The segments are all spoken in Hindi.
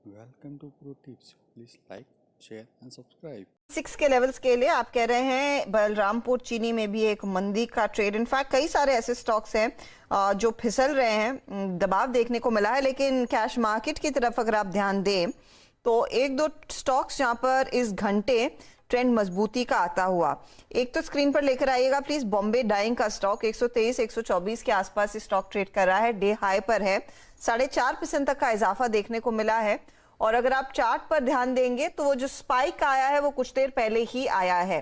Welcome to pro tips. Please like, share and subscribe. 6 के लेवल्स के लिए आप कह रहे हैं बलरामपुर चीनी में भी एक मंदी का ट्रेड, इनफैक्ट कई सारे ऐसे स्टॉक्स हैं जो फिसल रहे हैं, दबाव देखने को मिला है। लेकिन कैश मार्केट की तरफ अगर आप ध्यान दें तो एक दो स्टॉक्स जहां पर इस घंटे ट्रेंड मजबूती का आता हुआ, एक तो स्क्रीन पर लेकर आइएगा प्लीज। बॉम्बे डाइंग का स्टॉक 123 124 के आसपास स्टॉक ट्रेड कर रहा है, डे हाई पर है, 4.5% तक का इजाफा देखने को मिला है। और अगर आप चार्ट पर ध्यान देंगे तो वो जो स्पाइक आया है वो कुछ देर पहले ही आया है।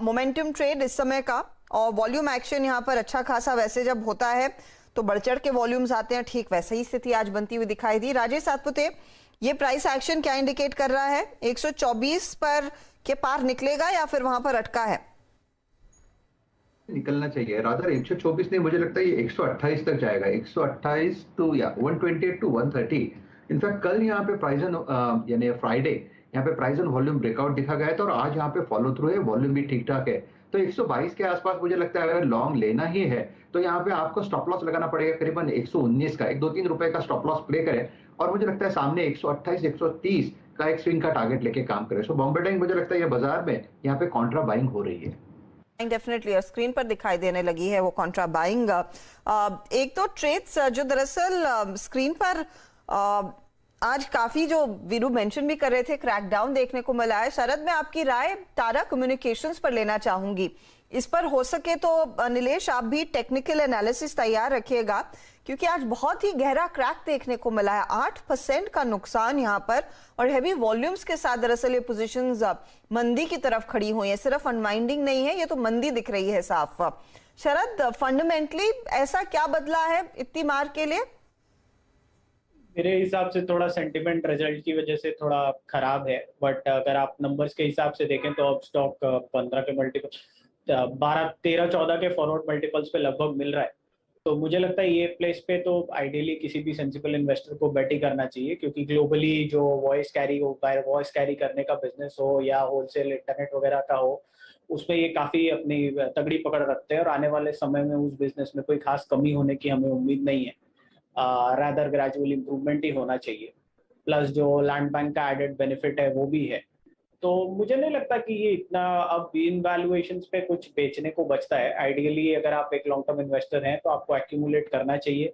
मोमेंटम ट्रेड इस समय का, और वॉल्यूम एक्शन यहाँ पर अच्छा खासा वैसे जब होता है तो बढ़ चढ़ के वॉल्यूम्स आते हैं, ठीक वैसे ही स्थिति आज बनती हुई दिखाई दी। राजेश सातपुते, ये प्राइस एक्शन क्या इंडिकेट कर रहा है? 124 पर के पार निकलेगा या फिर वहां पर अटका है? निकलना चाहिए रादर 124 नहीं, मुझे लगता है ये 128 तक जाएगा। 128 टू या 128 टू 130। इनफैक्ट कल यहाँ पे प्राइस यानी फ्राइडे यहाँ पे प्राइस एंड वॉल्यूम ब्रेकआउट दिखा गया था और आज यहाँ पे फॉलो थ्रू है, वॉल्यूम भी ठीक ठाक है। तो 122 के आसपास मुझे लगता है अगर लॉन्ग लेना ही है तो यहाँ पे आपको स्टॉप लॉस लगाना पड़ेगा करीबन 119 का, 1-2-3 रुपए का स्टॉप लॉस प्ले करें। और मुझे लगता है सामने 128 130 का एक स्विंग का टारगेट लेके काम करे। सो बॉम्बे डाइंग मुझे लगता है ये बाजार में यहाँ पे कॉन्ट्रा बाइंग हो रही है। डेफिनेटली, और स्क्रीन पर दिखाई देने लगी है वो कॉन्ट्रा बाइंग। एक तो ट्रेड्स जो दरअसल स्क्रीन पर आज काफी, जो वीरू मेंशन भी कर रहे थे, क्रैकडाउन देखने को मिला है। शरद, मैं आपकी राय टाटा कम्युनिकेशंस पर लेना चाहूंगी। इस पर हो सके तो नीलेश आप भी टेक्निकल एनालिसिस तैयार रखिएगा, क्योंकि आज बहुत ही गहरा क्रैक देखने को मिला है, 8% का नुकसान यहाँ पर, और हैवी वॉल्यूम्स के साथ दरअसल ये पोजीशंस मंदी की तरफ खड़ी हुई है। सिर्फ अनवाइंडिंग नहीं है, ये तो मंदी दिख रही है साफ। शरद, फंडामेंटली ऐसा क्या बदला है इतनी मार के लिए? मेरे हिसाब से थोड़ा सेंटिमेंट रिजल्ट की वजह से थोड़ा खराब है, बट अगर आप नंबर्स के हिसाब से देखें तो अब स्टॉक 15 के मल्टीपल, 12 13 14 के फॉरवर्ड मल्टीपल्स पे लगभग मिल रहा है। तो मुझे लगता है ये प्लेस पे तो आइडियली किसी भी सेंसिबल इन्वेस्टर को बेट ही करना चाहिए, क्योंकि ग्लोबली जो वॉइस कैरी करने का बिजनेस हो या होलसेल इंटरनेट वगैरह का हो, उसमें ये काफी अपनी तगड़ी पकड़ रखते हैं और आने वाले समय में उस बिजनेस में कोई खास कमी होने की हमें उम्मीद नहीं है। रादर ग्रेजुअल इम्प्रूवमेंट ही होना चाहिए। प्लस जो लैंड बैंक का एडेड बेनिफिट है वो भी है। तो मुझे नहीं लगता कि ये इतना अब इन वैल्यूएशंस पे कुछ बेचने को बचता है। आइडियली अगर आप एक लॉन्ग टर्म इन्वेस्टर हैं तो आपको एक्यूमुलेट करना चाहिए।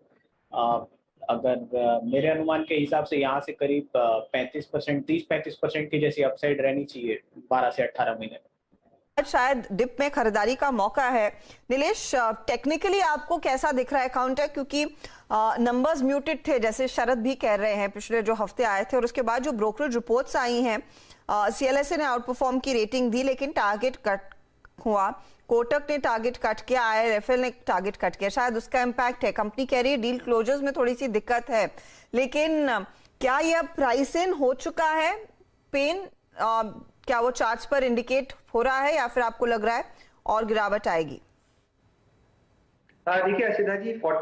अगर मेरे अनुमान के हिसाब से यहाँ से करीब 35%, 30-35% की जैसी अपसाइड रहनी चाहिए 12 से 18 महीने। शायद डिप में खरीदारी का मौका है। नीलेश, टेक्निकली आपको कैसा दिख रहा है काउंटर? क्योंकि नंबर्स म्यूटेड थे, जैसे शरद भी कह रहे हैं, पिछले जो हफ्ते आए थे, और उसके बाद जो ब्रोकरेज रिपोर्ट्स आई हैं, सीएलएसए ने आउट परफॉर्म की रेटिंग दी, लेकिन टारगेट कट हुआ। कोटक ने टारगेट कट किया, आईआरएफएल ने टारगेट कट किया, शायद उसका इम्पैक्ट है। कंपनी कह रही है डील क्लोजर्स में थोड़ी सी दिक्कत है, लेकिन क्या यह प्राइस इन हो चुका है पेन? क्या वो चार्ट्स पर इंडिकेट हो रहा है या फिर आपको लग रहा है और गिरावट आएगी? देखिए असिधा जी, 14